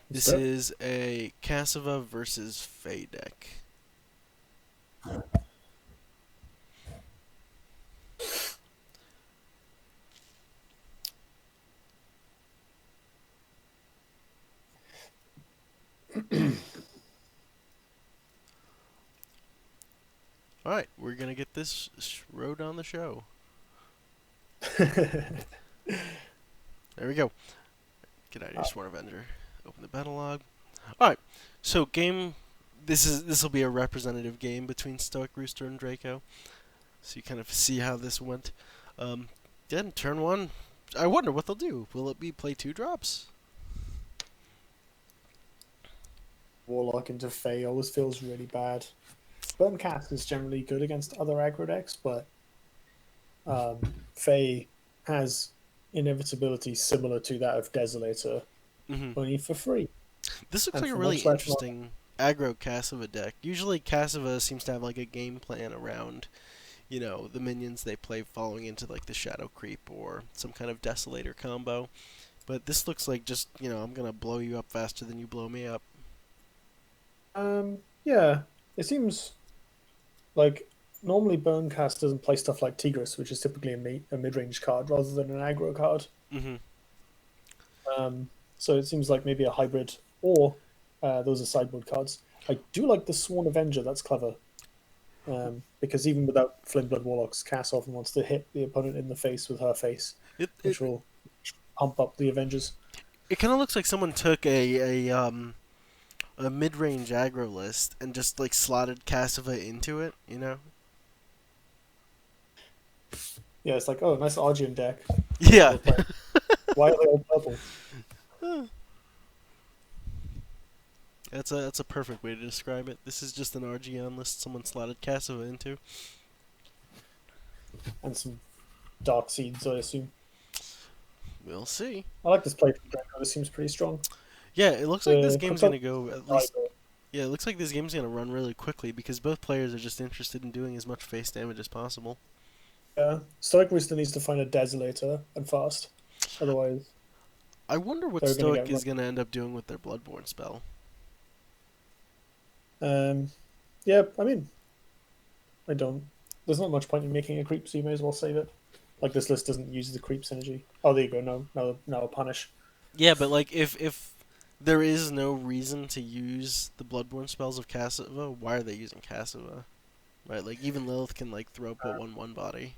Let's This do it. is a Cassava versus Fae deck. Alright, we're gonna get this road on the show. There we go. Get out of here, Sworn Avenger. Open the battle log. Alright, so game. This will be a representative game between StoicRooster and Draco. So you kind of see how this went. Then turn one. I wonder what they'll do. Will it be play 2 drops? Warlock into Fae always feels really bad. Burn Cast is generally good against other aggro decks, but Fae has inevitability similar to that of Desolator, Hmm. only for free This looks and like a for really much less mana. interesting aggro Cassava deck. Usually Cassava seems to have like a game plan around, the minions they play falling into like the Shadow Creep or some kind of Desolator combo. But this looks like just, I'm gonna blow you up faster than you blow me up. Yeah, it seems like normally Burnecast doesn't play stuff like Tigris, which is typically a mid-range card rather than an aggro card. Hmm. So it seems like maybe a hybrid, or those are sideboard cards. I do like the Sworn Avenger. That's clever because even without Flame Blood Warlocks, Cass often wants to hit the opponent in the face with her face, It it which will pump up the Avengers. it kind of looks like someone took a mid-range aggro list and just like slotted Cassava into it. Yeah, it's like, oh, nice Argent deck. What are Yeah. they playing? Why are they all purple? That's a perfect way to describe it. This is just an RGN list someone slotted Cassava into. And some Dark Seeds, I assume. We'll see. I like this play from Draco. This seems pretty strong. Yeah, it looks like this The game's gonna control go at least. either. Yeah, it looks like this game's gonna run really quickly because both players are just interested in doing as much face damage as possible. Yeah, Stoic Rooster needs to find a Desolator and fast. Otherwise, I wonder what they're going to Stoic get run. is gonna end up doing with their Bloodborne spell. Um, yeah, I mean, I don't. There's not much point in making a creep, so you may as well save it. Like this list doesn't use the creep synergy. Oh, there you go. No, punish. Yeah, but like if there is no reason to use the Bloodborne spells of Cassava, why are they using Cassava? Right, like even Lilith can like throw up a Uh, 1/1 body.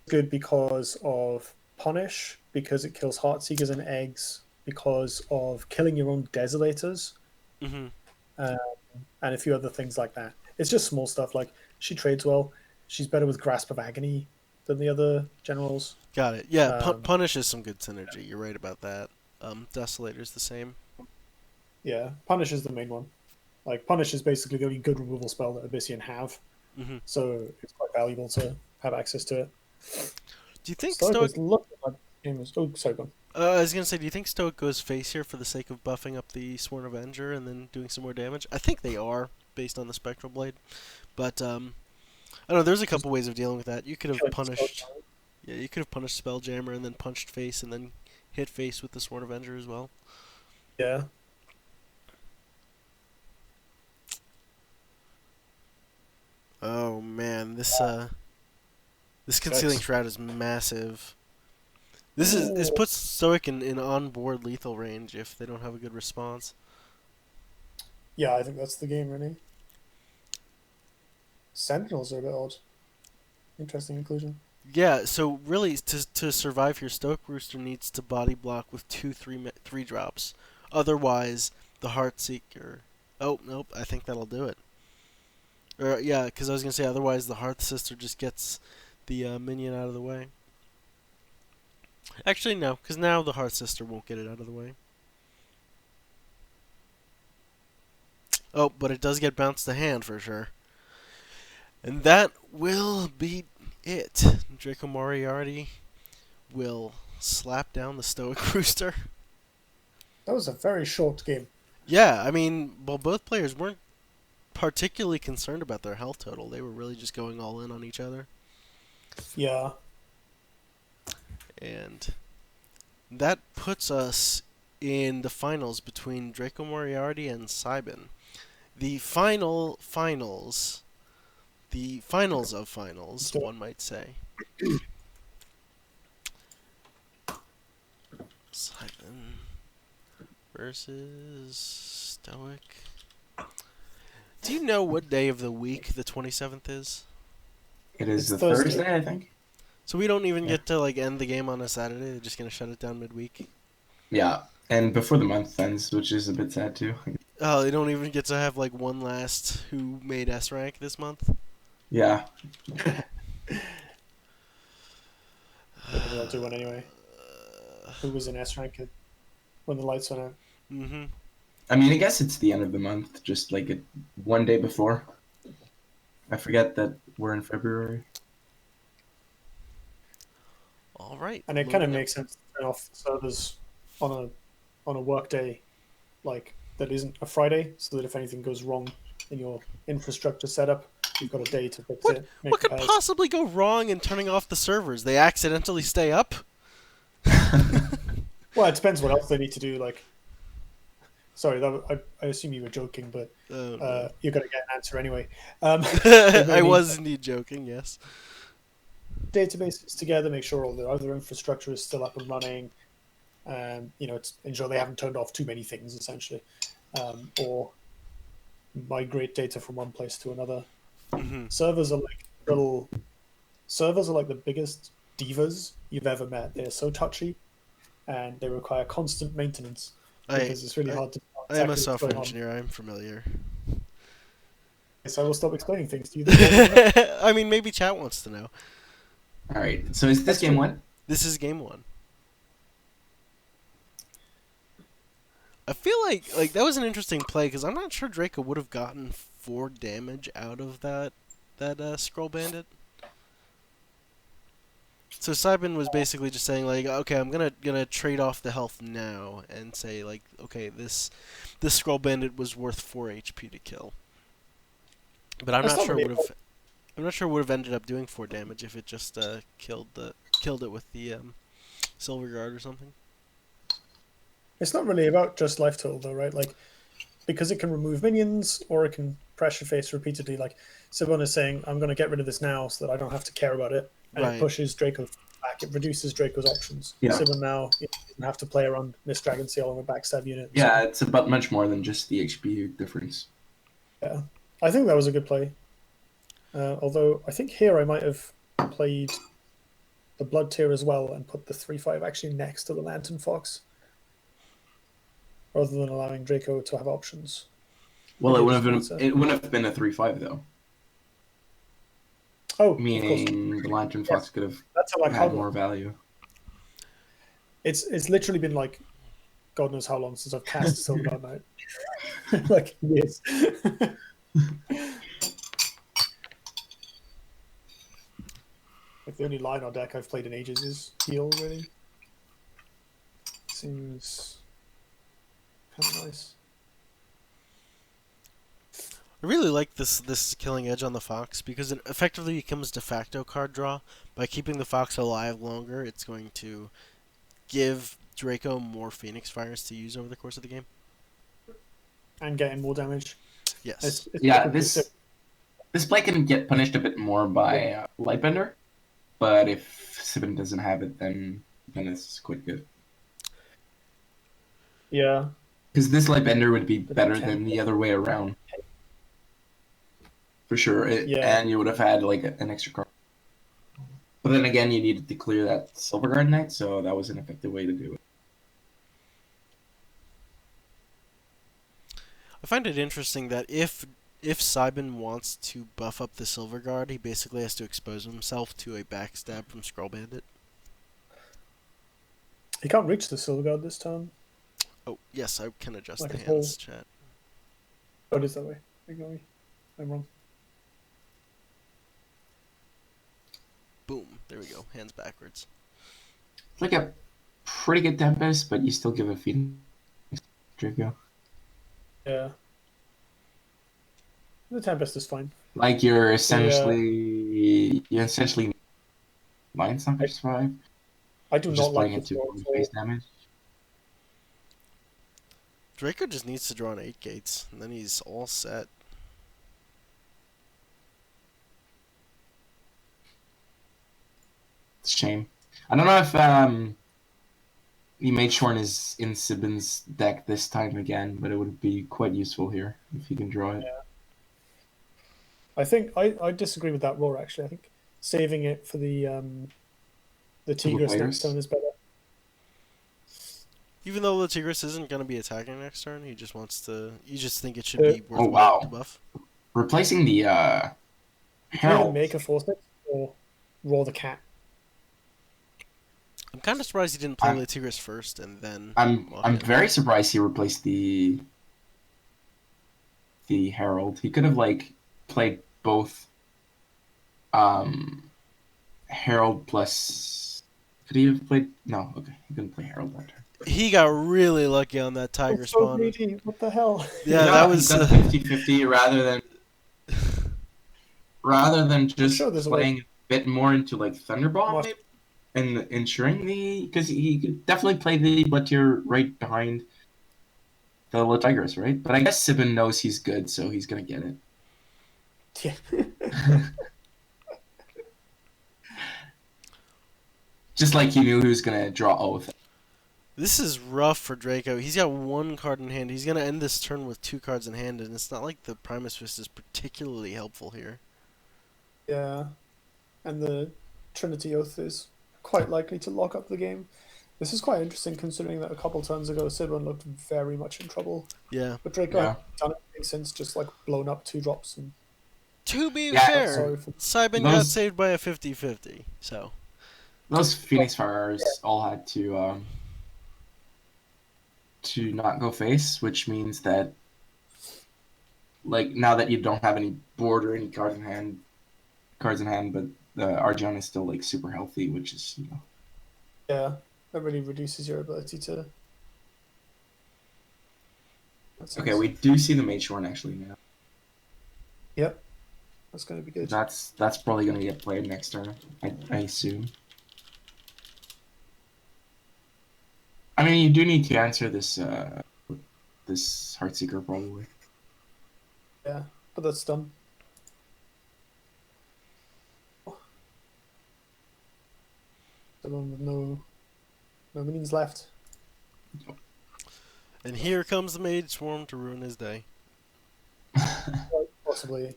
Good because of punish, because it kills Heartseekers and eggs, because of killing your own Desolators, Hmm. um, and a few other things like that. It's just small stuff. Like she trades well. She's better with Grasp of Agony than the other generals. Got it. Yeah, Um, Punish is some good synergy. You're right about that. Desolator's the same. yeah, punish is the main one. Like punish is basically the only good removal spell that Abyssian have, Hmm. so it's quite valuable to have access to it. Do you think Stoic Stoic? is looking like game is. Oh, sorry, go on. I was gonna say, do you think Stoic goes face here for the sake of buffing up the Sworn Avenger and then doing some more damage? I think they are based on the Spectral Blade, but I don't know. There's a Just couple ways of dealing with that. You could have killing spell punished. Yeah, you could have punished Spelljammer and then punched face and then hit face with the Sworn Avenger as well. yeah. Oh man, this Concealing Six. Shroud is massive. This Ooh. puts Stoic in onboard lethal range if they don't have a good response. Yeah, I think that's the game, really. Sentinels are a bit odd. Interesting inclusion. Yeah, so really to survive here, Stoic Rooster needs to body block with 3 drops. Otherwise, the Heartseeker. Oh nope, I think that'll do it. Or yeah, because I was gonna say otherwise the Hearth Sister just gets the minion out of the way. Actually no, because now the Hearth Sister won't get it out of the way. Oh, but it does get bounced to hand for sure. And that will be it. DracoMoriarty will slap down the Stoic Rooster. That was a very short game. Yeah, I mean, well, both players weren't particularly concerned about their health total. They were really just going all in on each other. Yeah. And that puts us in the finals between DracoMoriarty and Cybin. The finals. The finals of finals, one might say. Cybin versus Stoic. Do you know what day of the week the 27th is? It is It's the Thursday. Thursday, I think. So we don't even get to like end the game on a Saturday. They're just gonna shut it down midweek. Yeah, and before the month ends, which is a bit sad too. Oh, they don't even get to have like one last who made S rank this month. Yeah. Maybe they'll do one anyway. Who was in S rank when the lights went out? Mm-hmm. I mean, I guess it's the end of the month, just like one day before. I forget that we're in February. All right. And it kind of makes sense to turn off the servers on a work day, like that isn't a Friday, so that if anything goes wrong in your infrastructure setup, you've got a day to fix it. What could possibly go wrong in turning off the servers? They accidentally stay up? Well, it depends what else they need to do. Like, sorry, I assume you were joking, but No. you're going to get an answer anyway. I was indeed joking, yes. Databases together, make sure all their other infrastructure is still up and running. Ensure they haven't turned off too many things, essentially, or migrate data from one place to another. Mm-hmm. Servers are like the biggest divas you've ever met. They're so touchy, and they require constant maintenance because it's really hard to. I am a software engineer. I'm familiar. So I will stop explaining things to you. I mean, maybe chat wants to know. All right. So is this game one? This is game one. I feel like that was an interesting play because I'm not sure Draco would have gotten 4 damage out of that Scroll Bandit. So Cybin was basically just saying like, okay, I'm gonna trade off the health now and say like, okay, this Scroll Bandit was worth 4 HP to kill. But I'm not sure it would have ended up doing 4 damage if it just killed it with the Silver Guard or something. It's not really about just life total though, right? Like, because it can remove minions or it can pressure face repeatedly. Like, Sibon is saying, I'm going to get rid of this now so that I don't have to care about it. And it pushes Draco back. It reduces Draco's options. Yeah. Sibon now doesn't have to play around Miss Dragon Seal on a backstab unit. Yeah, it's about much more than just the HP difference. Yeah. I think that was a good play. Although, I think here I might have played the Blood Tier as well and put the 3/5 actually next to the Lantern Fox, rather than allowing Draco to have options. Well, it wouldn't have been a 3/5 though. Oh, meaning the Lantern Fox could have had more value. It's literally been like, God knows how long since I've cast Silver Guard Knight. Like years. If the only line on deck I've played in ages is heal, really. Seems kind of nice. I really like this Killing Edge on the Fox because it effectively becomes de facto card draw. By keeping the Fox alive longer, it's going to give Draco more Phoenix Fires to use over the course of the game. And getting more damage. Yes. This play can get punished a bit more by Lightbender, but if Sibin doesn't have it, then it's quite good. Yeah. Because this Lightbender would be better than the other way around. For sure. And you would have had like an extra card. But then again, you needed to clear that Silver Guard Knight, so that was an effective way to do it. I find it interesting that if Cybin wants to buff up the Silver Guard, he basically has to expose himself to a backstab from Scroll Bandit. He can't reach the Silver Guard this turn. Oh, yes, I can adjust like the hands, chat. Oh, it is that way. I'm wrong. Boom. There we go. Hands backwards. It's like a pretty good Tempest, but you still give a Phoenix Draco. Yeah. The Tempest is fine. Like you're essentially Mind Stomper survive. I do not like it to face damage. Draco just needs to draw on 8 gates, and then he's all set. It's a shame. I don't know if the Mage Shorn is in Sibin's deck this time again, but it would be quite useful here if he can draw it. Yeah. I think I disagree with that roar. Actually, I think saving it for the Tigris players? next turn is better. Even though the Tigris isn't going to be attacking next turn, he just wants to. You just think it should Uh, be worth Oh, wow. to buff. Replacing the You can either Herald. make a 4/6 or roar the cat. I'm kind of surprised he didn't play I'm- the Tigris first and then. I'm walk in. very surprised he replaced the Herald. He could have like played both Herald plus. Could he have played? No, okay, he couldn't play Herald that turn. He got really lucky on that tiger It's so spawn. greedy. What the hell? Yeah, that was. he got 50-50 rather than just sure there's a way- playing a bit more into like Thunderbomb Must- maybe, and ensuring because he could definitely play the Blood Tier right behind the little Tigers, right? But I guess Sibin knows he's good, so he's gonna get it. Yeah. Just like he knew he was gonna draw Oath. This is rough for Draco. He's got 1 card in hand. He's going to end this turn with 2 cards in hand, and it's not like the Primus Fist is particularly helpful here. Yeah, and the Trinity Oath is quite likely to lock up the game. This is quite interesting considering that a couple turns ago Sidwan looked very much in trouble. Yeah. But Draco Yeah. hasn't done anything since, just like blown up 2 drops and To be Yeah, fair, sorry for Cybin got Those- saved by a 50-50, so. Those Phoenix Firers all had to not go face, which means that like now that you don't have any board or any cards in hand, but the Arjon is still like super healthy, which is yeah, that really reduces your ability to. That's okay. nice. We do see the Mage Shorn actually now. Yep, that's going to be good. That's probably gonna get played next turn, I assume. I mean, you do need to answer this Heartseeker probably. Yeah, but that's done. The one with no minions left. And here comes the Mage Swarm to ruin his day. Quite possibly.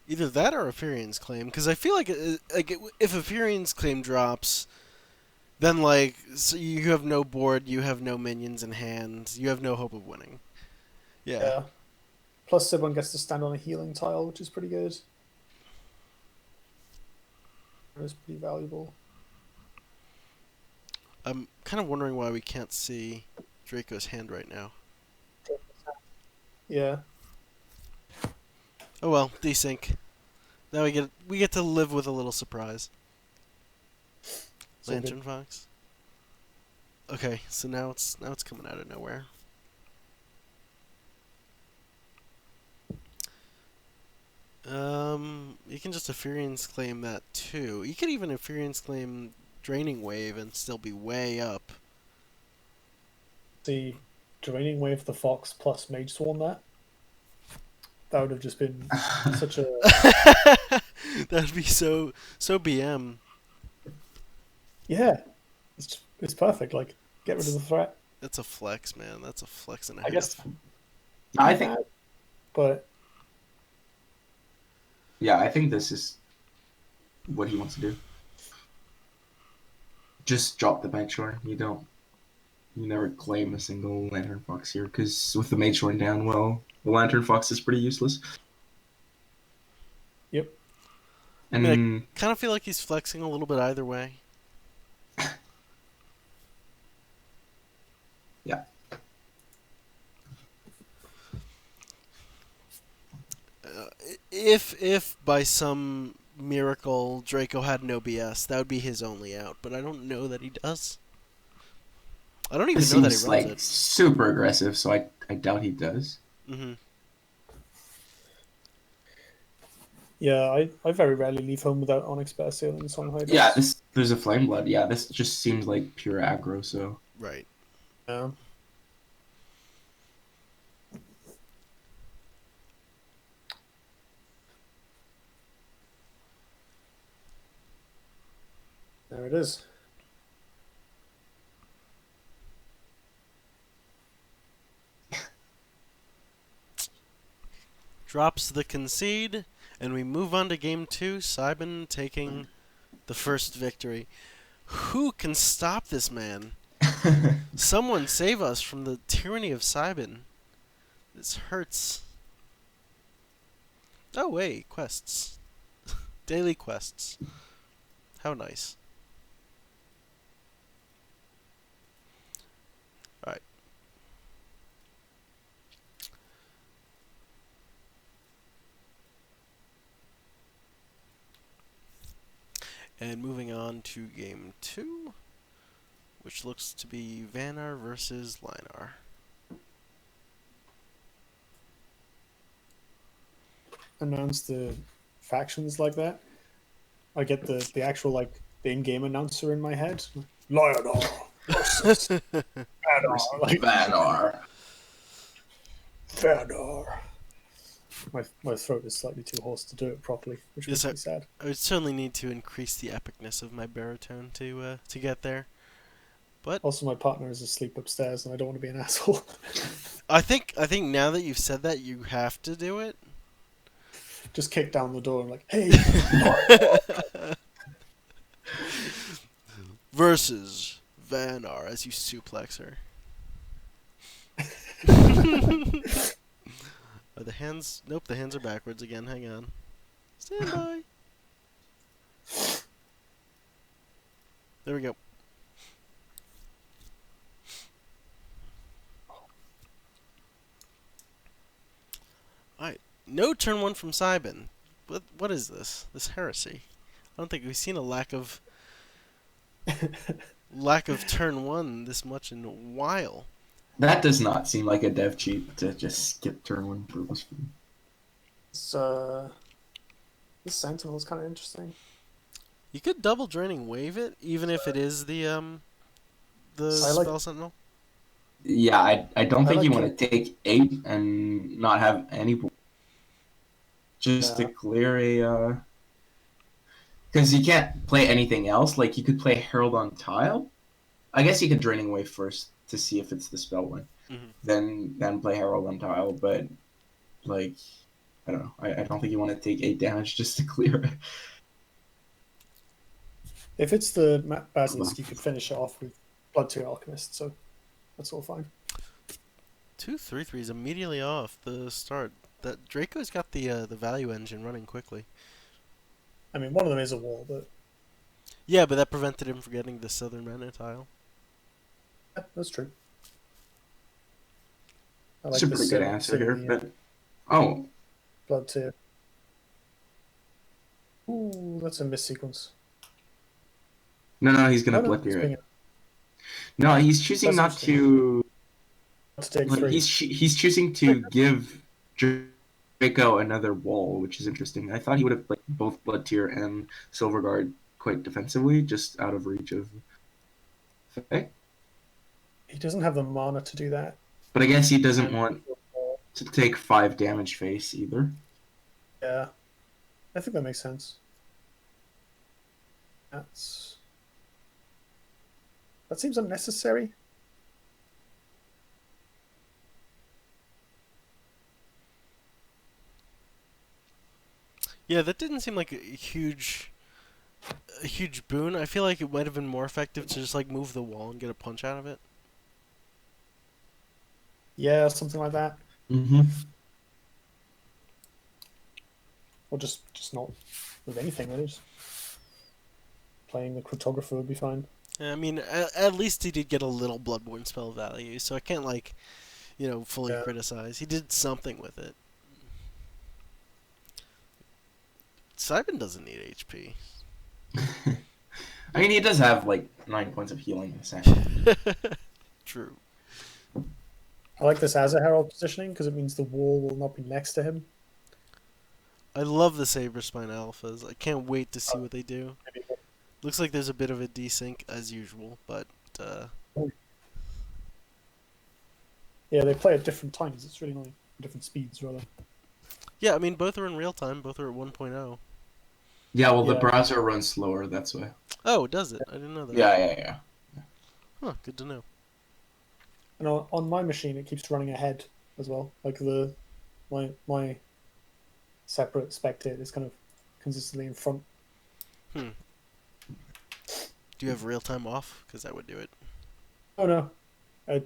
Either that or Epherian's Claim, because I feel like if Epherian's Claim drops, then like so you have no board, you have no minions in hand, you have no hope of winning. Yeah. Plus, Sidwan gets to stand on a healing tile, which is pretty good. It's pretty valuable. I'm kind of wondering why we can't see Draco's hand right now. Yeah. Oh well, desync. Now we get to live with a little surprise. So Lantern good. Fox. Okay, so now it's coming out of nowhere. You can just Epherian's Claim that too. You could even Epherian's Claim Draining Wave and still be way up. The Draining Wave, the Fox plus Mage Swarm that would have just been such a. That'd be so BM. Yeah. It's perfect. Like, get rid of the threat. That's a flex, man. That's a flex and a I half. guess. I think But yeah, I think this is what he wants to do. Just drop the Mage Shorn. You never claim a single Lantern Fox here, because with the Mage Shorn down, well, the Lantern Fox is pretty useless. Yep. And I mean, kind of feel like he's flexing a little bit either way. yeah, If by some miracle Draco had no BS, that would be his only out. But I don't know that he does. I don't even it know that he seems runs like it. super aggressive, so I doubt he does. Mm-hmm. yeah, I very rarely leave home without Onyx Bear Seal and Song High. Yeah, there's a Flame Blood. Yeah, this just seems like pure aggro. So Right. Yeah. There it is. Drops the concede, and we move on to game 2. Simon taking the first victory. Who can stop this man? Someone save us from the tyranny of Simon. This hurts. Oh wait, quests. Daily quests. How nice. Alright. And moving on to game 2, which looks to be Vanar versus Linar. Announce the factions like that. I get the actual like the in-game announcer in my head. Lionel versus Vanar. Like Vanar. Vanar. My throat is slightly too hoarse to do it properly, which Yes, makes me sad. I would certainly need to increase the epicness of my baritone to get there. But Also, my partner is asleep upstairs, and I don't want to be an asshole. I think now that you've said that, you have to do it. Just kick down the door and like, hey. Versus Vanar as you suplex her. Are the hands? Nope, the hands are backwards again. Hang on. Stand by. There we go. Alright. No turn 1 from Simon. What is this? This heresy. I don't think we've seen a lack of turn 1 this much in a while. That does not seem like a dev cheat to just skip turn 1 purposefully. This Sentinel is kind of interesting. You could double draining wave it, even if it is the spell sentinel. Yeah, I don't think like you want to take 8 and not have any just to clear a because you can't play anything else. Like you could play Herald on tile. I guess you could draining wave first to see if it's the spell one. Mm-hmm. Then play Herald on tile, but like I don't know. I don't think you want to take 8 damage just to clear it. If it's the Basilisk, you could finish it off with Blood to Alchemist, so that's all fine. 2 3/3s immediately off the start. That Draco's got the value engine running quickly. I mean, one of them is a wall, but yeah, but that prevented him from getting the Southern Mana tile. Yeah, that's true. I like That's a pretty good answer here, but Blood Tear. Ooh, that's a miss sequence. No, he's gonna Blood Tear it. No, he's choosing not to. He's choosing to give Draco another wall, which is interesting. I thought he would have played both Blood Tear and Silverguard quite defensively, just out of reach of Fae. He doesn't have the mana to do that. But I guess he doesn't want to take 5 damage face either. Yeah, I think that makes sense. That seems unnecessary. Yeah, that didn't seem like a huge boon. I feel like it might have been more effective to just like move the wall and get a punch out of it. Yeah, something like that. Mm-hmm. Or just not with anything, really. Just playing the Cryptographer would be fine. I mean, at least he did get a little Bloodborne spell value, so I can't like, fully criticize. He did something with it. Simon doesn't need HP. I mean, he does have like 9 points of healing, essentially. True. I like this as a Herald positioning because it means the wall will not be next to him. I love the Saberspine alphas. I can't wait to see what they do. Looks like there's a bit of a desync as usual, but Yeah, they play at different times. It's really annoying. Different speeds, rather. Yeah, I mean, both are in real time. Both are at 1.0. Yeah, well, the browser runs slower. That's why. Oh, does it? I didn't know that. Yeah. Huh, good to know. And on my machine, it keeps running ahead as well. Like my separate spectator is kind of consistently in front. Do you have real time off? Because that would do it. Oh no,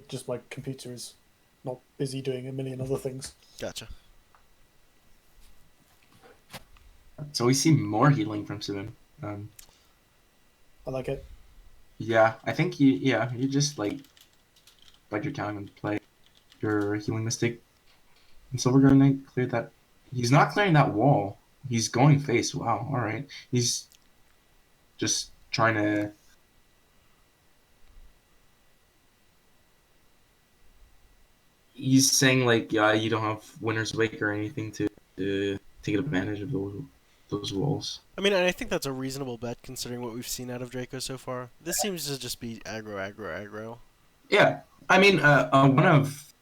just my computer is not busy doing a million other things. Gotcha. So we see more healing from Subin. I like it. Yeah, I think you just like bite your tongue and play your healing mystic. And Silver Goodnight cleared that. He's not clearing that wall. He's going face. Wow. All right. He's just trying to. He's saying like, yeah, you don't have Winner's Wake or anything to take advantage of those walls. I mean, I think that's a reasonable bet considering what we've seen out of Draco so far. This seems to just be aggro. Yeah, I mean, one of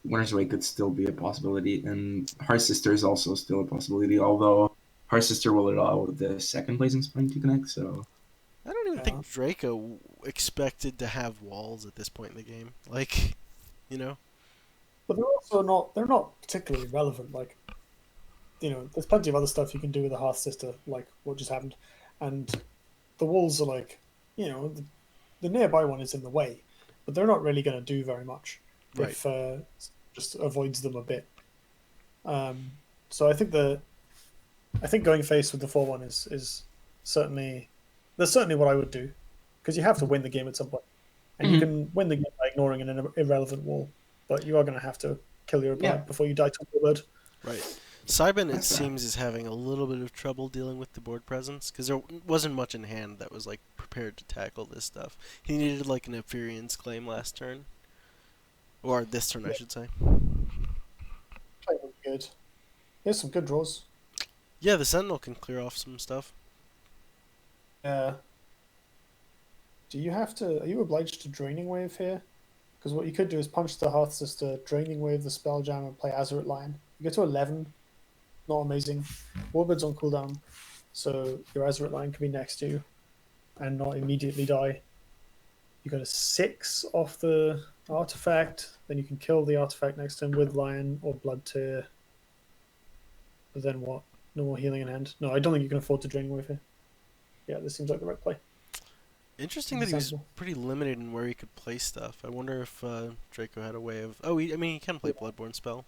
Winner's Wake could still be a possibility, and Heart Sister is also still a possibility. Although Heart Sister will allow the second placing spine to connect, so. I don't even think Draco expected to have walls at this point in the game. Like, you know. But they're also not. They're not particularly relevant. Like, there's plenty of other stuff you can do with the Hearth Sister, like what just happened, and the walls are like, the nearby one is in the way, but they're not really going to do very much if just avoids them a bit. So I think going face with the 4-1 is certainly what I would do, because you have to win the game at some point, and you can win the game by ignoring an irrelevant wall, but you are going to have to kill your opponent before you die to a bird. Right. Cybin, it seems, is having a little bit of trouble dealing with the board presence, because there wasn't much in hand that was like prepared to tackle this stuff. He needed like an Epherian's Claim last turn, or this turn, I should say. Good. Here's some good draws. Yeah, the Sentinel can clear off some stuff. Are you obliged to Draining Wave here? Because what you could do is punch the Hearth Sister, Draining Wave the Spelljam, and play Azurite Lion. You get to 11. Not amazing. Warbird's on cooldown, so your Azurite Lion can be next to you and not immediately die. You got a 6 off the artifact, then you can kill the artifact next to him with Lion or Blood Tear. But then what? No more healing in hand. No, I don't think you can afford to Draining Wave here. Yeah, this seems like the right play. Interesting that he was pretty limited in where he could play stuff. I wonder if Draco had a way of... Oh, he can play Bloodborne Spell.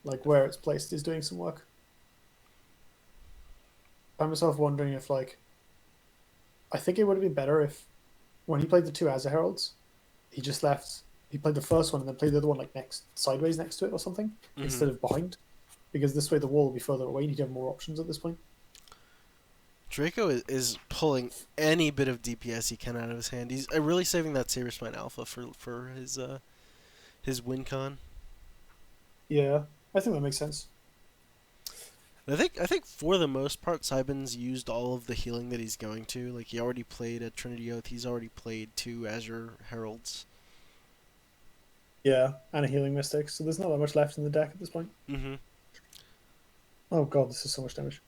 Like, where it's placed is doing some work. I find myself wondering if, like... I think it would have been better if, when he played the 2 Azure Heralds, he just left... He played the first one and then played the other one, like, sideways next to it or something, instead of behind. Because this way the wall will be further away and he'd have more options at this point. Draco is pulling any bit of DPS he can out of his hand. He's really saving that Saberspine Alpha for his win con. Yeah, I think that makes sense. I think for the most part, Cybin's used all of the healing that he's going to. Like, he already played a Trinity Oath. He's already played 2 Azure Heralds. Yeah, and a Healing Mystic. So there's not that much left in the deck at this point. Oh god, this is so much damage.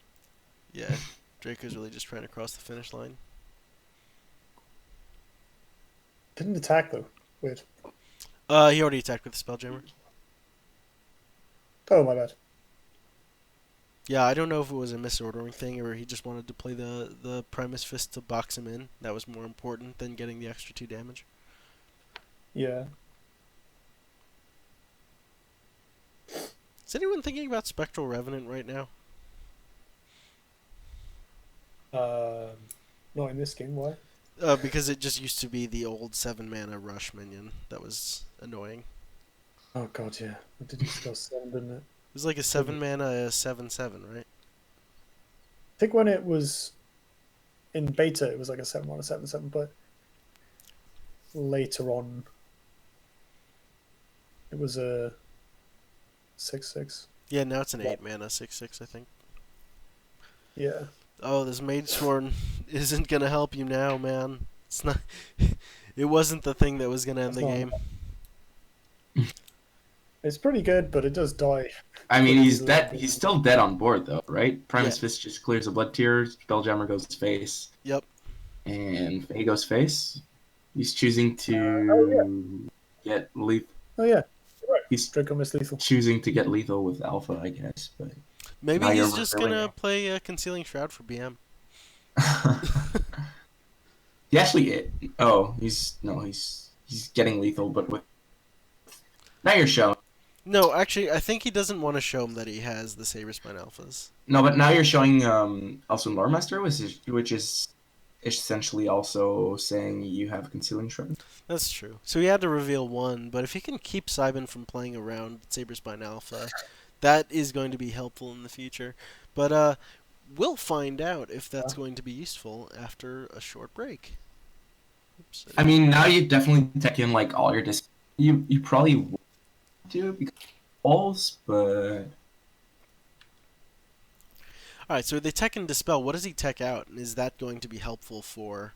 Yeah, Draco's really just trying to cross the finish line. Didn't attack though. Weird. He already attacked with the Spelljammer. Oh, my bad. Yeah, I don't know if it was a misordering thing or he just wanted to play the Primus Fist to box him in. That was more important than getting the extra 2 damage. Yeah. Is anyone thinking about Spectral Revenant right now? Not in this game, why? Because it just used to be the old 7-mana rush minion. That was annoying. Oh god, yeah. It did just go 7, didn't it? It was like a 7-mana 7/7, right? I think when it was in beta, it was like a 7-mana 7/7, but later on, it was a 6/6. Yeah, now it's an 8-mana 6/6, I think. Yeah. Oh, this Maidsorn isn't gonna help you now, man. It's not. It wasn't the thing that was gonna end the game. It's pretty good, but it does die. I mean, he's dead. He's still dead on board, though, right? Primus Yeah. Fist just clears a blood tier. Spelljammer goes face. Yep. And Faye goes face. He's choosing to get lethal. Oh yeah, right. He's Draco missed lethal. choosing to get lethal with Alpha, I guess. But maybe he's just gonna play Concealing Shroud for BM. He actually. He's getting lethal, but with. Now you're showing. No, actually, I think he doesn't want to show him that he has the Saberspine Alphas. No, but now you're showing also Loremaster, which is essentially also saying you have Concealing Shroud. That's true. So he had to reveal one, but if he can keep Cybin from playing around Saberspine Alpha, that is going to be helpful in the future. But we'll find out if that's going to be useful after a short break. Oops. I mean, now you definitely tech in like all your you probably do because balls, but alright, so they tech and dispel. What does he tech out, and is that going to be helpful for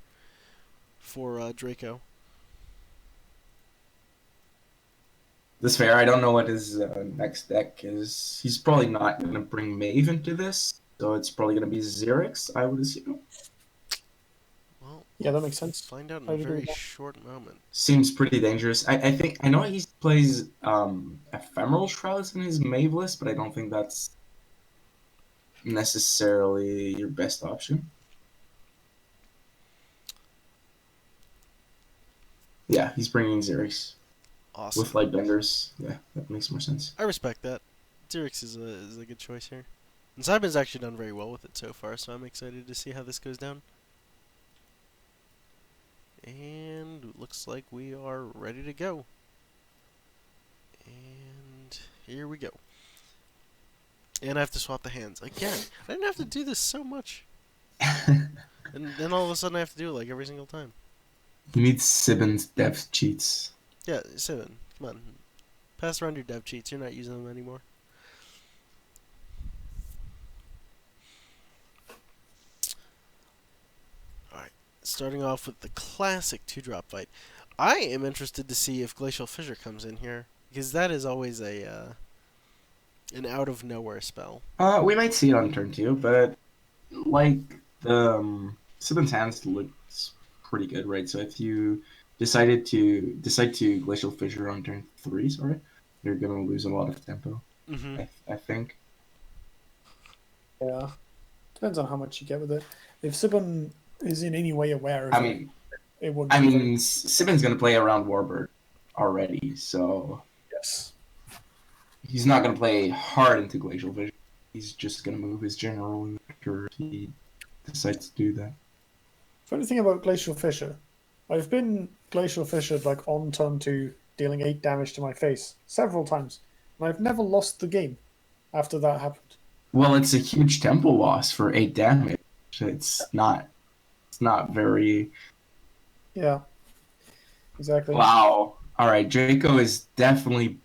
Draco? This fair, I don't know what his next deck is. He's probably not going to bring Maeve into this, so it's probably going to be Xerix, I would assume. Well, yeah, that makes sense. Find out in a very short moment. Seems pretty dangerous. I know he plays Ephemeral Shrouds in his Maeve list, but I don't think that's necessarily your best option. Yeah, he's bringing Xerix. Awesome. With Lightbenders. Yeah, that makes more sense. I respect that. Xerix is a good choice here. And Cybin's actually done very well with it so far, so I'm excited to see how this goes down. And it looks like we are ready to go. And here we go. And I have to swap the hands. Again, I didn't have to do this so much. And then all of a sudden I have to do it like every single time. You need Sibin's dev cheats. Yeah, Sibin, come on. Pass around your dev cheats. You're not using them anymore. Alright, starting off with the classic 2-drop fight. I am interested to see if Glacial Fissure comes in here, because that is always a an out-of-nowhere spell. We might see it on turn 2, but like the Sibin's hands looks pretty good, right? So if you decide to Glacial Fissure on turn 3, you're gonna lose a lot of tempo. I think. Yeah, depends on how much you get with it. If Sibin is in any way aware of it won't. Sibin's gonna play around Warbird already, so yes, he's not gonna play hard into Glacial Fissure. He's just gonna move his general after he decides to do that. Funny thing about Glacial Fissure, I've been Glacial Fissured like on turn 2, dealing 8 damage to my face several times, and I've never lost the game after that happened. Well, it's a huge tempo loss for 8 damage. It's not very. Yeah, exactly. Wow. All right, Draco is definitely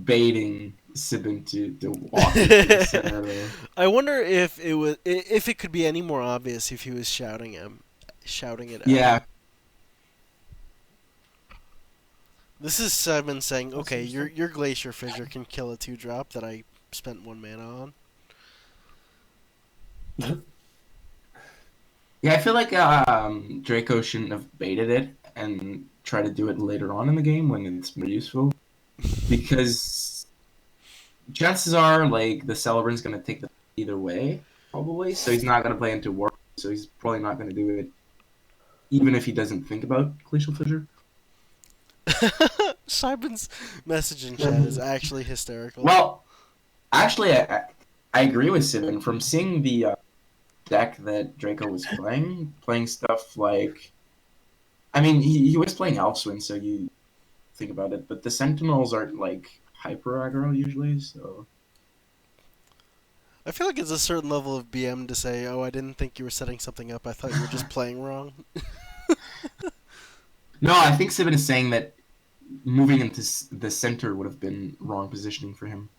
baiting Sibin to walk into the center there. I wonder if it could be any more obvious if he was shouting it out. Yeah. This is Simon saying, okay, your Glacier Fissure can kill a 2-drop that I spent 1 mana on. Yeah, I feel like Draco shouldn't have baited it and try to do it later on in the game when it's more useful. Because chances are, like, the Celebrant's going to take the either way, probably. So he's not going to play into War. So he's probably not going to do it, even if he doesn't think about Glacial Fissure. Simon's message in chat is actually hysterical. Well, actually, I agree with Sibin. From seeing the deck that Draco was playing stuff like... I mean, he was playing Elfswing, so you think about it, but the Sentinels aren't, like, hyper aggro usually, so... I feel like it's a certain level of BM to say, oh, I didn't think you were setting something up, I thought you were just playing wrong. No, I think Sibin is saying that moving into the center would have been wrong positioning for him.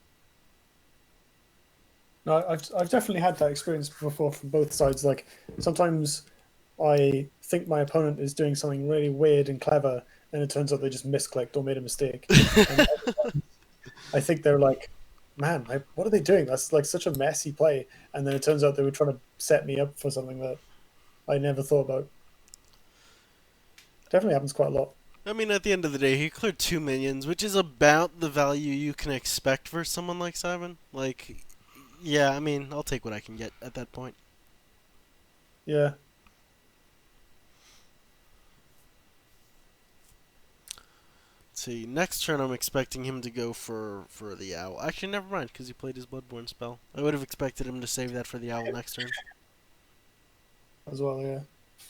No, I've definitely had that experience before from both sides. Like, sometimes I think my opponent is doing something really weird and clever, and it turns out they just misclicked or made a mistake. And I think they're like, man, what are they doing? That's like such a messy play. And then it turns out they were trying to set me up for something that I never thought about. Definitely happens quite a lot. I mean, at the end of the day, he cleared 2 minions, which is about the value you can expect for someone like Simon. Like, yeah, I mean, I'll take what I can get at that point. Yeah. Let's see, next turn I'm expecting him to go for the owl. Actually, never mind, because he played his Bloodborne spell. I would have expected him to save that for the owl next turn. As well, yeah.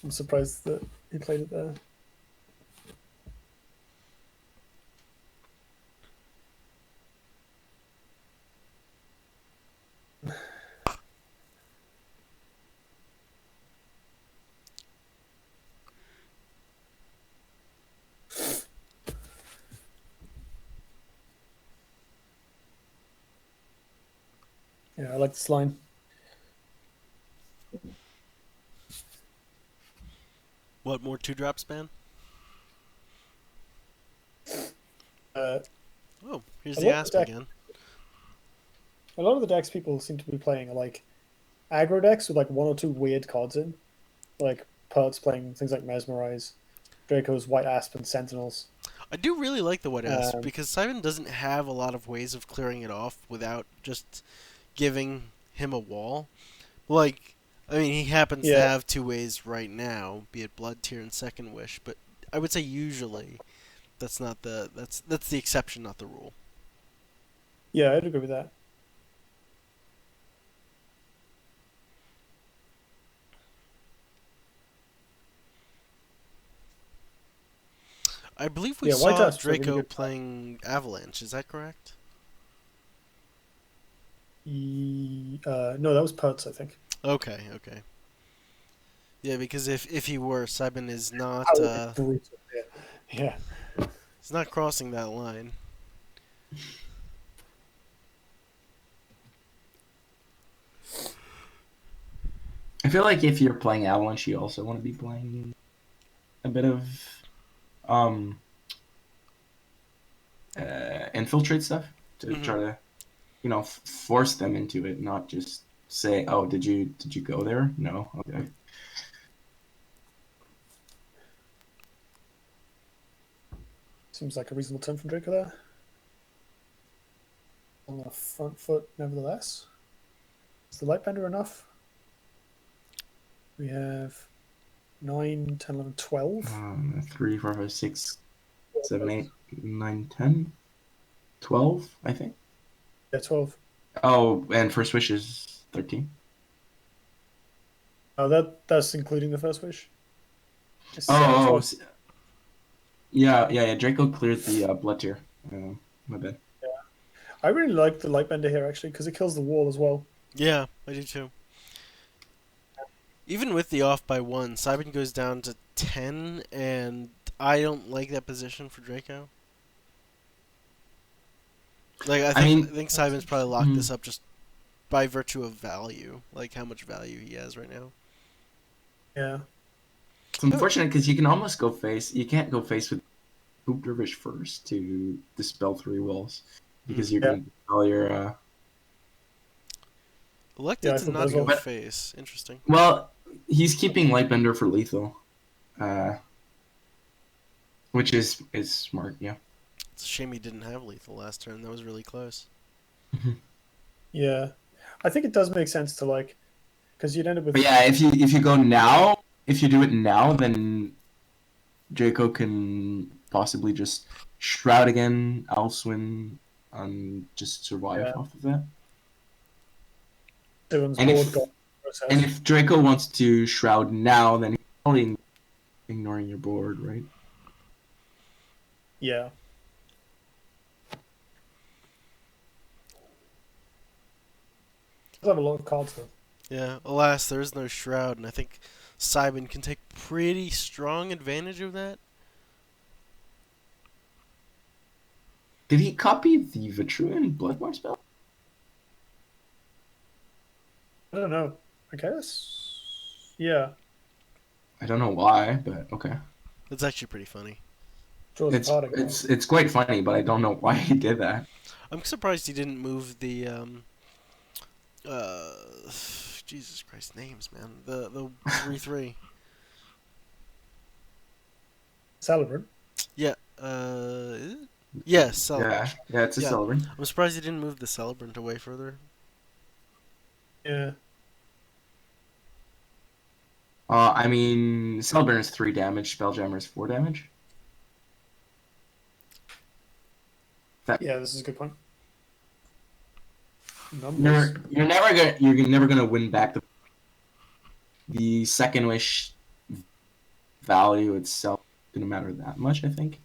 I'm surprised that he played it there. Yeah, I like this line. What, more 2-drop span? Oh, here's the Asp again. A lot of the decks people seem to be playing are like aggro decks with like 1 or 2 weird cards in. Like Pert's playing things like Mesmerize, Draco's White Asp and Sentinels. I do really like the White Asp because Simon doesn't have a lot of ways of clearing it off without just giving him a wall. Like, I mean, he happens to have 2 ways right now, be it Blood Tear and Second Wish, but I would say usually that's the exception, not the rule. Yeah, I'd agree with that. I believe we saw Draco playing Avalanche. Is that correct? No, that was Pert's, I think. Okay. Yeah, because if he were, Simon is not. Yeah. He's not crossing that line. I feel like if you're playing Avalanche, you also want to be playing a bit of infiltrate stuff to try to, force them into it, not just say, "Oh, did you go there?" No, okay. Seems like a reasonable turn from Draco there. On the front foot, nevertheless. Is the Lightbender enough? We have 9, 10, 11, 12. 3, 4, 5, 6, 7, 8, 9, 10, 12, I think. Yeah, 12. Oh, and First Wish is 13. Oh, that's including the First Wish? Yeah. Draco cleared the Blood Tear. My bad. Yeah. I really like the Lightbender here, actually, because it kills the wall as well. Yeah, I do too. Even with the off by 1, Simon goes down to 10, and I don't like that position for Draco. Like, I think Simon's probably locked this up just by virtue of value, like how much value he has right now. Yeah. It's unfortunate because you can almost go face. You can't go face with Hoop Dervish first to dispel 3 walls because you're going to all your. Elected to not go face. Interesting. Well, he's keeping Lightbender for lethal, which is smart. Yeah. It's a shame he didn't have lethal last turn. That was really close. Yeah, I think it does make sense to because you'd end up with. But yeah, if you go now, if you do it now, then Draco can possibly just Shroud again, Elswin, and just survive off of that. And if Draco wants to Shroud now, then he's probably ignoring your board, right? Yeah. Does have a lot of cards though. Yeah, alas, there is no Shroud, and I think Simon can take pretty strong advantage of that. Did he copy the Vitruvian Bloodborne spell? I don't know. I guess. Yeah. I don't know why, but okay. It's actually pretty funny. It's quite funny, but I don't know why he did that. I'm surprised he didn't move the Jesus Christ, names, man. The 3/3. Celebrant. Yeah. Yeah, Celebrant. Yeah, it's a Celebrant. I'm surprised he didn't move the Celebrant away further. Yeah. I mean, Celebrant is 3 damage. Spelljammer is 4 damage. Yeah, this is a good point. You're never gonna win back the second wish value itself. Didn't matter that much, I think.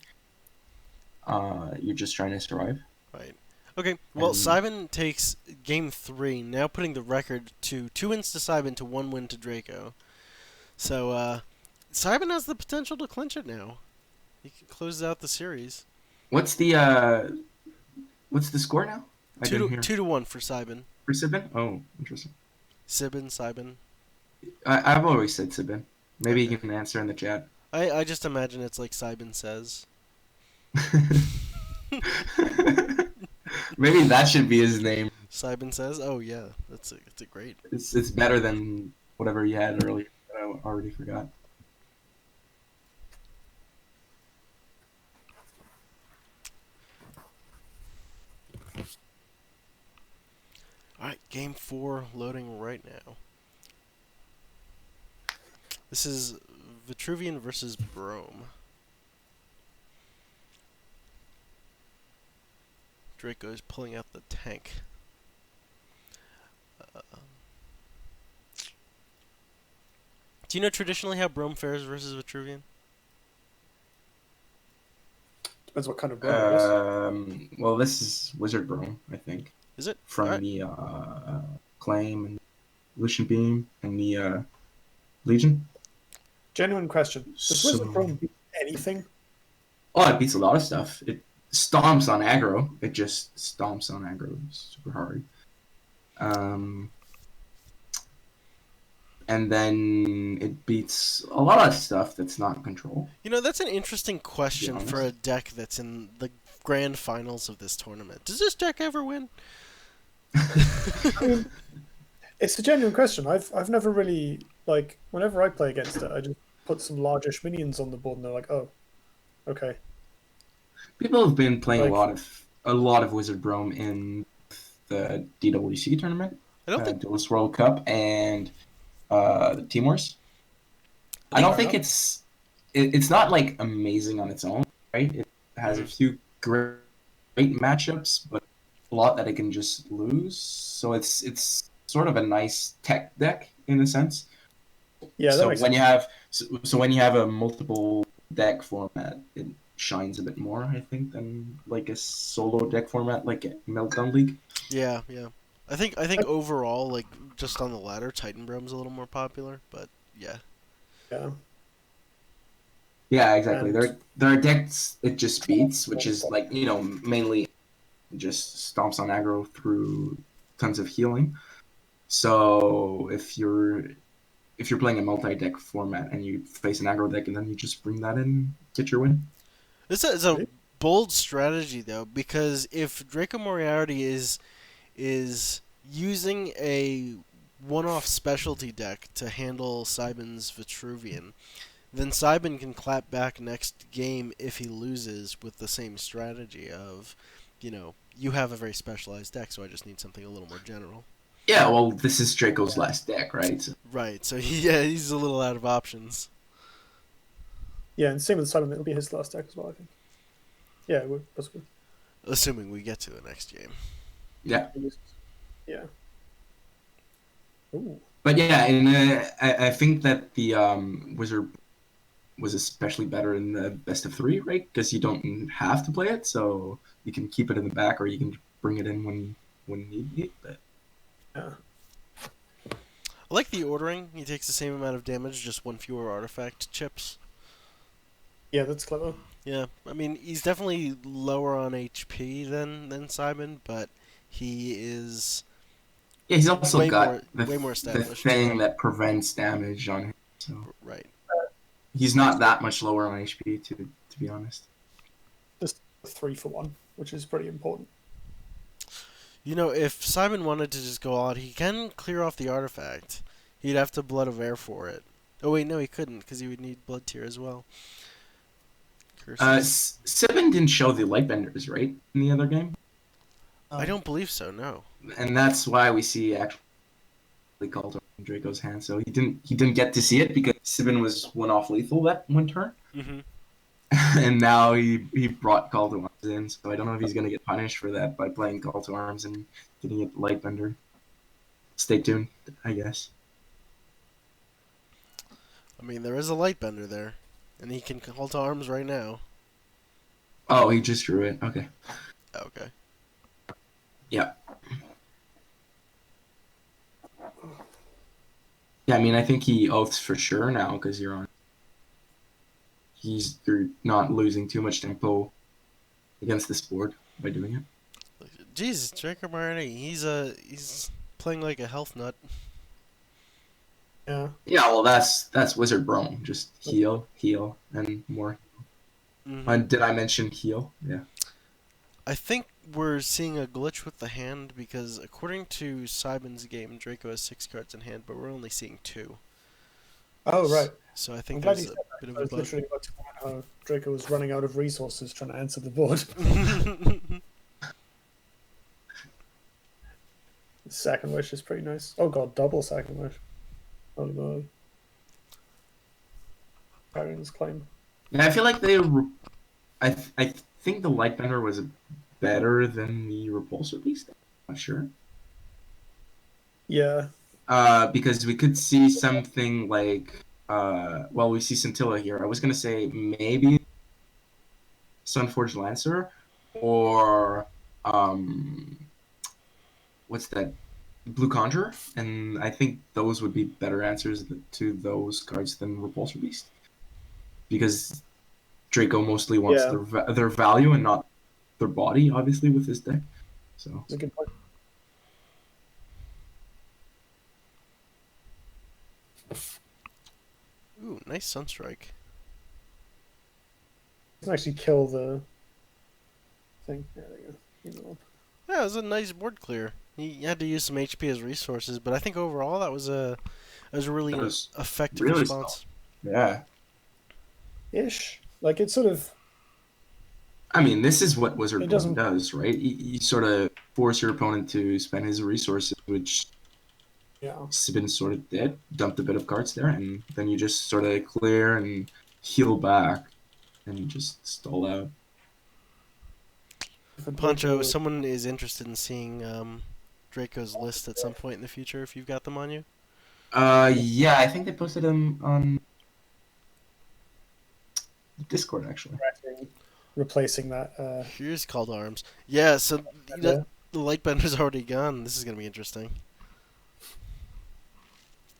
You're just trying to survive. Right. Okay. Well, Simon takes game 3, now putting the record to 2 wins to Simon to 1 win to Draco. So Simon has the potential to clinch it now. He can close out the series. What's the score now? 2-1 for Simon. For Sibin? Oh, interesting. Sibin. I've always said Sibin. Maybe you can answer in the chat. I just imagine it's like Simon says. Maybe that should be his name. Simon says? Oh yeah, it's a great. It's better than whatever you had earlier. That I already forgot. Alright, game 4 loading right now. This is Vitruvian versus Brome. Draco is pulling out the tank. Do you know traditionally how Brome fares versus Vitruvian? Depends what kind of Brome it is. Well, this is Wizard Brome, I think. Is it? From the Claim and Lucian Beam and the Legion. Genuine question. Does Wizard Brome beat anything? Oh, it beats a lot of stuff. It stomps on aggro. It just stomps on aggro. It's super hard. And then it beats a lot of stuff that's not control. You know, that's an interesting question for a deck that's in the grand finals of this tournament. Does this deck ever win? I mean, it's a genuine question. I've never really, like, whenever I play against it, I just put some largish minions on the board and they're like, oh, okay. People have been playing a lot of Wizard Brome in the DWC tournament, Duelyst World Cup, and the Team Wars. I don't think it's not like amazing on its own, right? It has a few great matchups, but a lot that it can just lose. So it's sort of a nice tech deck in a sense. Yeah. So when you have a multiple deck format, it shines a bit more, I think, than like a solo deck format like Meltdown League. Yeah. I think overall, like just on the ladder, Titan Brome's a little more popular, but yeah. Yeah, exactly. There are decks it just beats, which is like, you know, mainly just stomps on aggro through tons of healing. So if you're playing a multi-deck format and you face an aggro deck and then you just bring that in, get your win. This is a bold strategy though, because if DracoMoriarty is using a one-off specialty deck to handle Simon's Vitruvian, then Simon can clap back next game if he loses with the same strategy of, you know, you have a very specialized deck, so I just need something a little more general. Yeah, well, this is Draco's last deck, right? Right, so he's a little out of options. Yeah, and same with Simon, it'll be his last deck as well, I think. Yeah, it would, possibly. Assuming we get to the next game. Yeah. Yeah. Ooh. But yeah, and I think that the Wizard was especially better in the best of 3, right? Because you don't have to play it, so you can keep it in the back, or you can bring it in when you need it. Yeah. I like the ordering. He takes the same amount of damage, just 1 fewer artifact chips. Yeah, that's clever. Yeah, I mean, he's definitely lower on HP than Simon, but he is... Yeah, he's also got way more established. The thing that prevents damage on him. So. Right. He's not that much lower on HP, to be honest. Just 3-for-1, which is pretty important. You know, if Simon wanted to just go out, he can clear off the artifact. He'd have to Blood of Air for it. Oh wait, no, he couldn't, because he would need Blood Tier as well. Sibin didn't show the Lightbenders, right, in the other game? I don't believe so, no. And that's why we see actually called in Draco's hand. So he didn't get to see it because Sibin was one off lethal that one turn. Mm-hmm. And now he brought Call to Arms in, so I don't know if he's going to get punished for that by playing Call to Arms and getting it Lightbender. Stay tuned, I guess. I mean, there is a Lightbender there, and he can Call to Arms right now. Oh, he just drew it. Okay. Okay. Yeah. Yeah, I mean, I think he oaths for sure now because you're on. You're not losing too much tempo against this board by doing it. Jesus, DracoMoriarty, he's playing like a health nut. Yeah. Yeah, well, that's Wizard Brome. Just heal, and more. Mm-hmm. Did I mention heal? Yeah. I think we're seeing a glitch with the hand because according to Simon's game, Draco has 6 cards in hand, but we're only seeing 2. Oh, right. So I think I'm there's a bit of I a was bug. literally about to comment how Draco was running out of resources trying to answer the board. Second Wish is pretty nice. Oh god, double Second Wish. Oh no. Baron's Claim. Yeah, I feel like I think the Lightbender was better than the Repulsor Beast. I'm not sure. Yeah. Because we could see something like well, we see Scintilla here. I was gonna say maybe Sunforged Lancer or what's that? Blue Conjurer, and I think those would be better answers to those cards than Repulsor Beast, because Draco mostly wants their value and not their body, obviously, with his deck. So that's a good point. Ooh, nice Sunstrike. You can actually kill the thing. There we go. Yeah, it was a nice board clear. He had to use some HP as resources, but I think overall that was a really effective response. Yeah. Ish. Like, it's sort of... I mean, this is what Wizard Brome does, right? You sort of force your opponent to spend his resources, which Sibin sort of did. Dumped a bit of cards there, and then you just sort of clear and heal back, and you just stall out. Poncho, someone is interested in seeing Draco's list at some point in the future, if you've got them on you. Yeah, I think they posted them on Discord, actually. Replacing that. Here's Call to Arms. Yeah, so the Lightbender's already gone. This is going to be interesting. You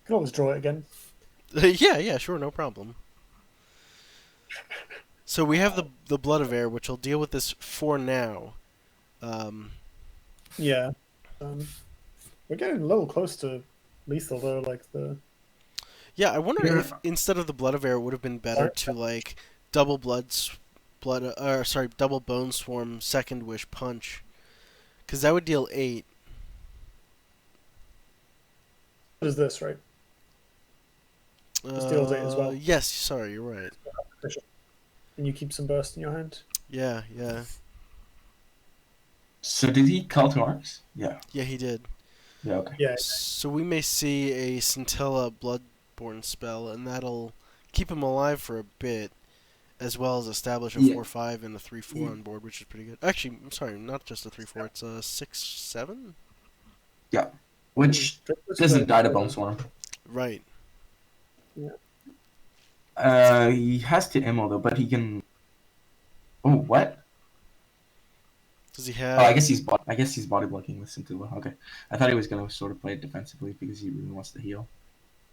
can always draw it again. Yeah, sure, no problem. So we have the Blood of Air, which will deal with this for now. Yeah. We're getting a little close to lethal, though, like the... Yeah, I wonder if instead of the Blood of Air, it would have been better to, like, double double Bone Swarm, Second Wish, Punch. Because that would deal 8. What is this, right? This deals 8 as well. Yes, sorry, you're right. And you keep some burst in your hand? Yeah. So did he Call to Arms? Yeah. Yeah, he did. Yeah, okay. Yeah. So we may see a Scintilla Bloodborne spell, and that'll keep him alive for a bit, as well as establish a 4/5 and a 3/4 on board, which is pretty good. Actually, I'm sorry, not just a 3/4, it's a 6/7? Yeah, which doesn't die to Bone Swarm. Right. Yeah. He has to ammo though, but he can. Oh, what? Does he have? Oh, I guess he's body blocking with Scintilla. Okay, I thought he was gonna sort of play it defensively because he really wants to heal.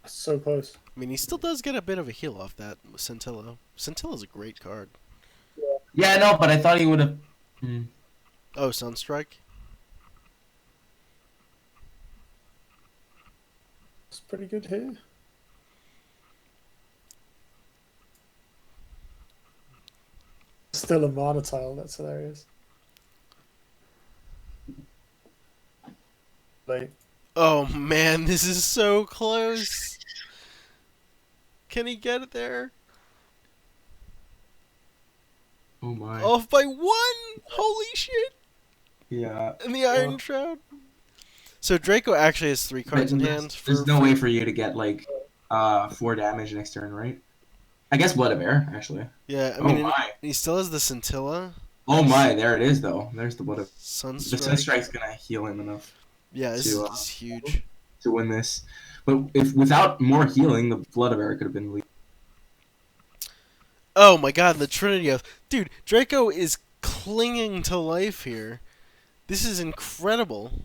So close. I mean, he still does get a bit of a heal off that with Scintilla. Scintilla's a great card. Yeah, no, but I thought he would have. Oh, Sunstrike. It's pretty good here. still a mana tile. That's hilarious. Like, oh man, this is so close. Can he get it there? Oh my. Off by 1! Holy shit! Yeah. And the Iron Shroud. So Draco actually has 3 cards in hand. There's no way for you to get like 4 damage next turn, right? I guess Blood of Air, actually. Yeah, I mean, he still has the Scintilla. Oh my, there it is though. There's the Blood of Sunstrike. The Sunstrike's gonna heal him enough. Yeah, this is huge. To win this. But if without more healing, the Blood of Air could have been lead. Oh my god, the Trinity of... Dude, Draco is clinging to life here. This is incredible.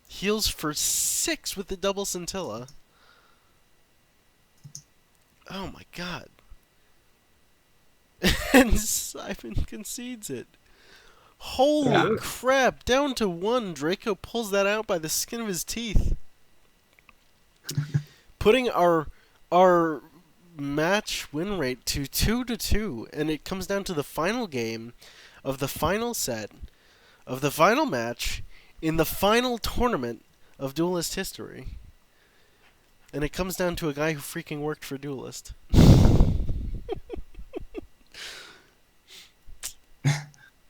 Heals for 6 with the double Scintilla. Oh my god. And Simon concedes it. Holy crap, down to 1. Draco pulls that out by the skin of his teeth. Putting our match win rate to 2-2, and it comes down to the final game of the final set of the final match in the final tournament of Duelyst history. And it comes down to a guy who freaking worked for Duelyst.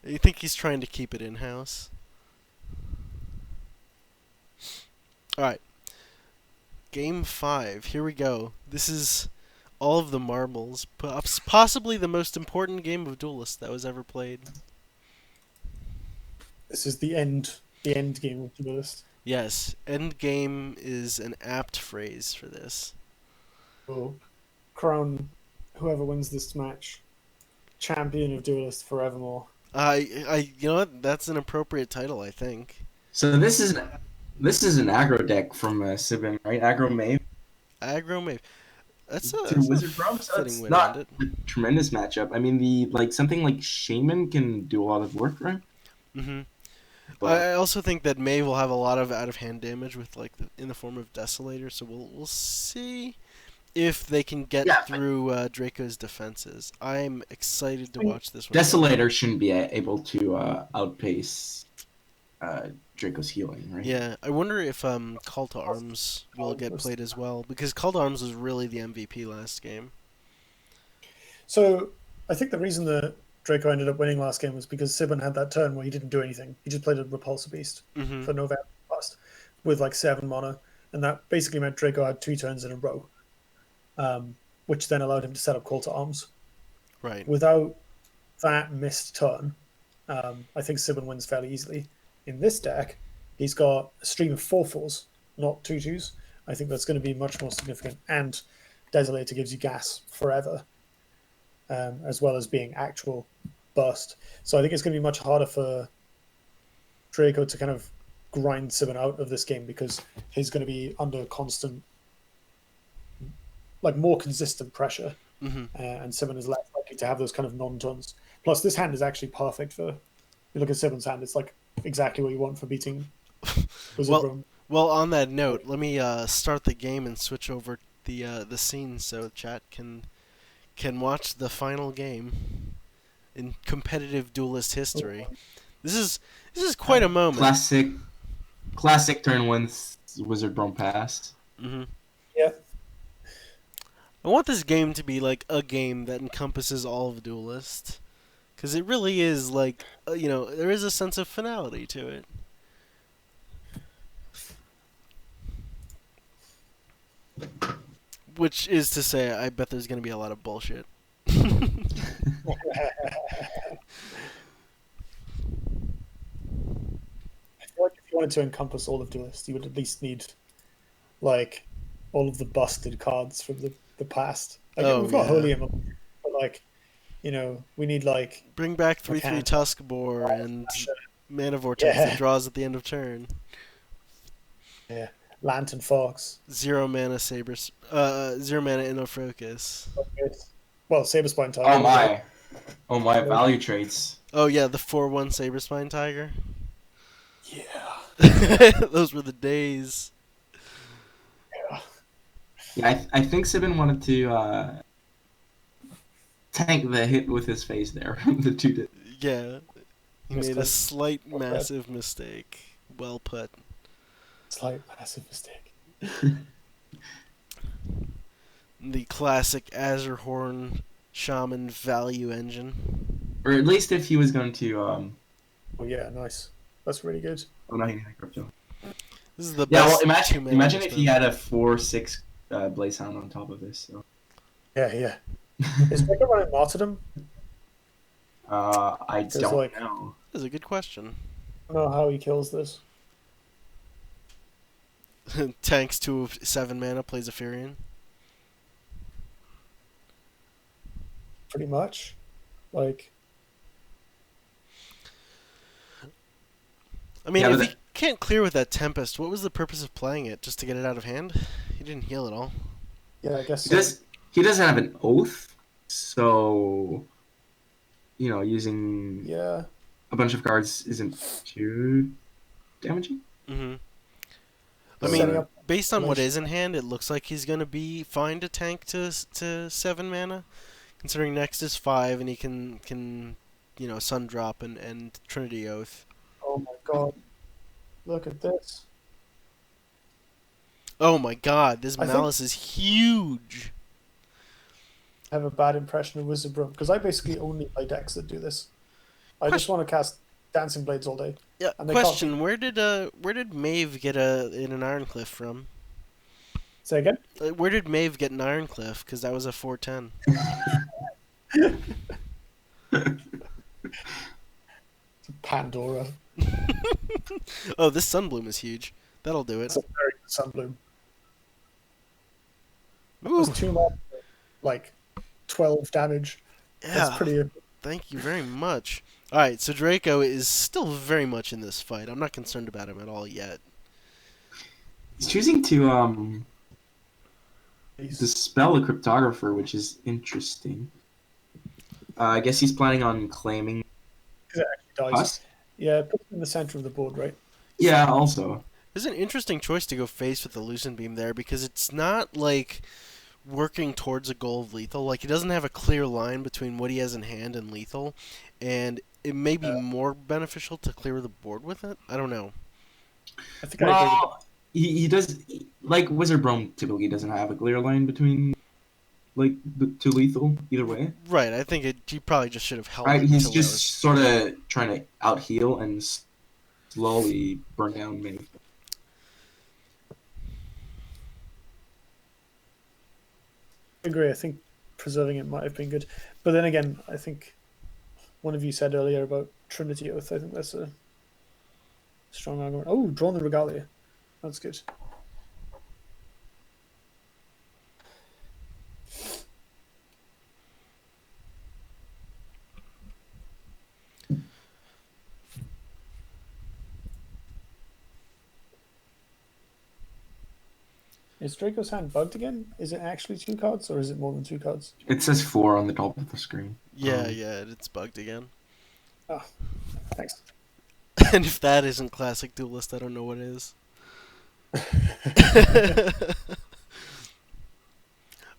You think he's trying to keep it in-house? Alright. Game 5. Here we go. This is all of the marbles. Possibly the most important game of Duelyst that was ever played. This is the end game of Duelyst. Yes, end game is an apt phrase for this. We'll crown whoever wins this match champion of Duelyst forevermore. You know what? That's an appropriate title, I think. So this is an aggro deck from Sibin, right? Aggro Mave. Aggro Mave. That's a Wizard Bro. So it's not a tremendous matchup. I mean, something like Shaman can do a lot of work, right? Mm-hmm. But I also think that Mave will have a lot of out-of-hand damage with in the form of Desolator. So we'll see if they can get through Draco's defenses. I'm excited to watch this one. Desolator shouldn't be able to outpace Draco's healing, right? Yeah, I wonder if Call to Arms will get played as well, because Call to Arms was really the MVP last game. So I think the reason that Draco ended up winning last game was because Sibin had that turn where he didn't do anything. He just played a Repulsor Beast for November Blast with like 7 mana, and that basically meant Draco had 2 turns in a row, which then allowed him to set up Call to Arms. Right. Without that missed turn, I think Sibin wins fairly easily. In this deck, he's got a stream of 4/4s, not 2/2s. I think that's going to be much more significant. And Desolator gives you gas forever, as well as being actual burst. So I think it's going to be much harder for Draco to kind of grind Sibin out of this game, because he's going to be under constant, like more consistent pressure. And Sibin is less likely to have those kind of non-turns. Plus, this hand is actually perfect for... You look at Sibin's hand, it's like exactly what you want for beating Wizard Room. Well, on that note, let me start the game and switch over the scene so chat can watch the final game in competitive Duelyst history. This is quite a moment. Classic turn 1 Wizard Room pass. Yeah. I want this game to be like a game that encompasses all of Duelyst, because it really is like, there is a sense of finality to it. Which is to say, I bet there's going to be a lot of bullshit. I feel like if you wanted to encompass all of Duelyst, you would at least need like all of the busted cards from the past. Like, we've got Holium, but like, we need like bring back 3/3 Tuskbor and Mana Vortex that draws at the end of turn. Yeah, Lantern Fox. 0 mana 0 mana Innofocus. Well, Saberspine Tiger. Oh my, value traits. Oh yeah, the 4/1 Saberspine Tiger. Yeah. Those were the days. Yeah, I think Sibin wanted to tank the hit with his face there. The two did. Yeah. He made a slight, massive mistake. Well put. Slight, massive mistake. The classic Azurhorn Shaman value engine. Or at least if he was going to... Oh yeah, nice. That's really good. Oh, no, he had crypto. This is the best. Well, imagine if he had a 4/6 Blaze Hound on top of this. So. Yeah. Is Draco running Martyrdom? I don't know. That's a good question. I don't know how he kills this. Tanks 2 of 7 mana, plays a Furion. Pretty much. Like... I mean, if he can't clear with that Tempest, what was the purpose of playing it? Just to get it out of hand? He didn't heal at all. Yeah, I guess so. He doesn't have an Oath, so... You know, using a bunch of cards isn't too damaging. Mm-hmm. I mean, based on what is in hand, it looks like he's going to be fine to tank to 7 mana. Considering next is 5, and he can you know, Sun Drop and Trinity Oath. Oh my god. Look at this. Oh my god, this Malice is huge. I have a bad impression of Wizard Bro, because I basically only play decks that do this. I just want to cast Dancing Blades all day. Yeah. Question: Where did Maeve get in an Ironcliff from? Say again. Where did Maeve get an Ironcliff? Because that was a 4/10. It's a Pandora. Oh, this Sunbloom is huge. That'll do it. It's a very good Sunbloom. Ooh. It's 2 more, like 12 damage. Yeah. That's pretty good. Thank you very much. Alright, so Draco is still very much in this fight. I'm not concerned about him at all yet. He's choosing to dispel a Cryptographer, which is interesting. I guess he's planning on claiming it actually dies. Us? Yeah, put it in the center of the board, right? Yeah, also. It's an interesting choice to go face with the Lucent Beam there, because it's not like working towards a goal of lethal. Like, he doesn't have a clear line between what he has in hand and lethal, and it may be more beneficial to clear the board with it. I don't know. I think I agree. He does, like Wizard Brome typically doesn't have a clear line between, like, to lethal either way. Right, I think he probably just should have held it. He's just sort of trying to out-heal and slowly burn down Maeve. I agree. I think preserving it might have been good. But then again, I think one of you said earlier about Trinity Oath. I think that's a strong argument. Oh, drawn the Regalia. That's good. Is Draco's hand bugged again? Is it actually 2 cards, or is it more than 2 cards? It says 4 on the top of the screen. Yeah, it's bugged again. Oh, thanks. And if that isn't classic Duelyst, I don't know what is.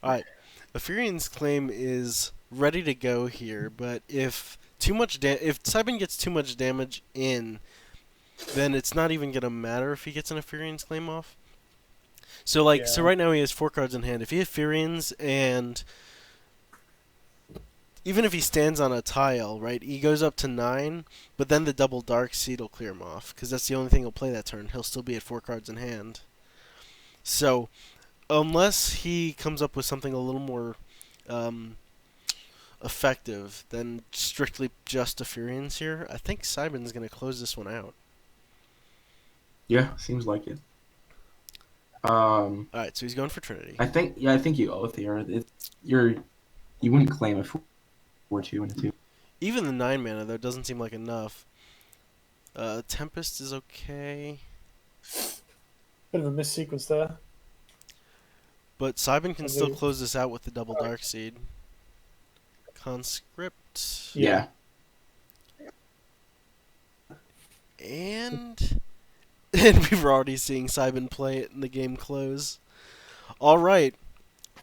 Alright, Epherian's Claim is ready to go here, but if Cybin gets too much damage in, then it's not even going to matter if he gets an Epherian's Claim off. So so right now he has 4 cards in hand. If he has Furions, and even if he stands on a tile, right, he goes up to 9, but then the double Dark Seed will clear him off, because that's the only thing he'll play that turn. He'll still be at 4 cards in hand. So, unless he comes up with something a little more effective than strictly just Epherians here, I think Cybin's going to close this one out. Yeah, seems like it. Alright, so he's going for Trinity. I think you oath here. You wouldn't claim a 4/2 and a 2. Even the 9 mana though doesn't seem like enough. Tempest is okay. Bit of a miss sequence there. But Cybin can still close this out with the double Dark Seed. Conscript. Yeah. And we were already seeing Cybin play it in the game close. Alright,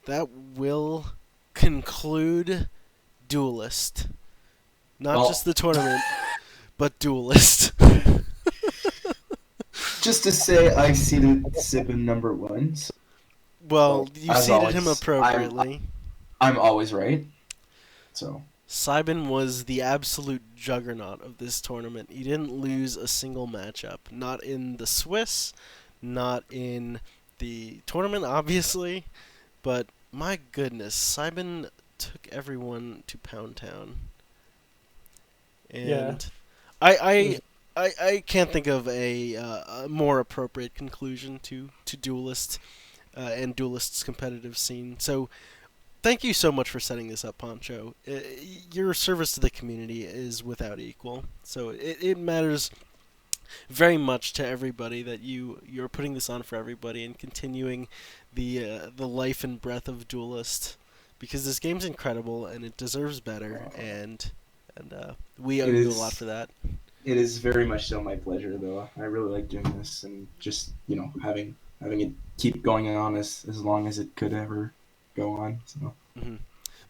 that will conclude Duelyst. Not just the tournament, but Duelyst. Just to say, I seeded Sibin number 1. So, well, you seeded him appropriately. I'm always right. So Sibin was the absolute juggernaut of this tournament. He didn't lose a single matchup. Not in the Swiss, not in the tournament, obviously, but my goodness, Sibin took everyone to Pound Town. And I can't think of a more appropriate conclusion to Duelyst and Duelyst's competitive scene. So thank you so much for setting this up, Poncho. Your service to the community is without equal. So it matters very much to everybody that you're putting this on for everybody and continuing the life and breath of Duelyst, because this game's incredible and it deserves better, and we owe you a lot for that. It is very much so my pleasure, though. I really like doing this and just having it keep going on as long as it could ever go on. So. Mm-hmm.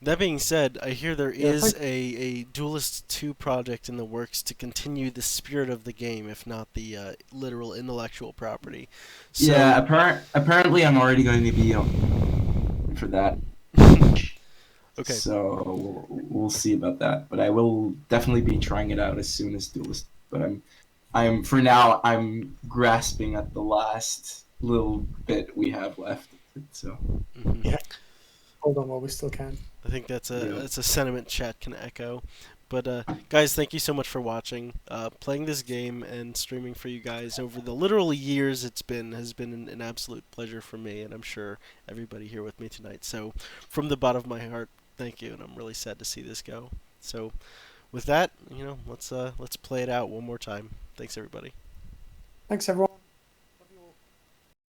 That being said, I hear there is a Duelyst 2 project in the works to continue the spirit of the game, if not the literal intellectual property. So, yeah, apparently I'm already going to be for that. Okay. So we'll see about that, but I will definitely be trying it out as soon as Duelyst. But I'm for now I'm grasping at the last little bit we have left. So yeah, hold on while we still can. I think that's a sentiment chat can echo. But guys, thank you so much for watching. Playing this game and streaming for you guys over the literal years has been an absolute pleasure for me, and I'm sure everybody here with me tonight. So from the bottom of my heart, thank you, and I'm really sad to see this go. So with that, let's play it out one more time. Thanks, everybody. Thanks, everyone.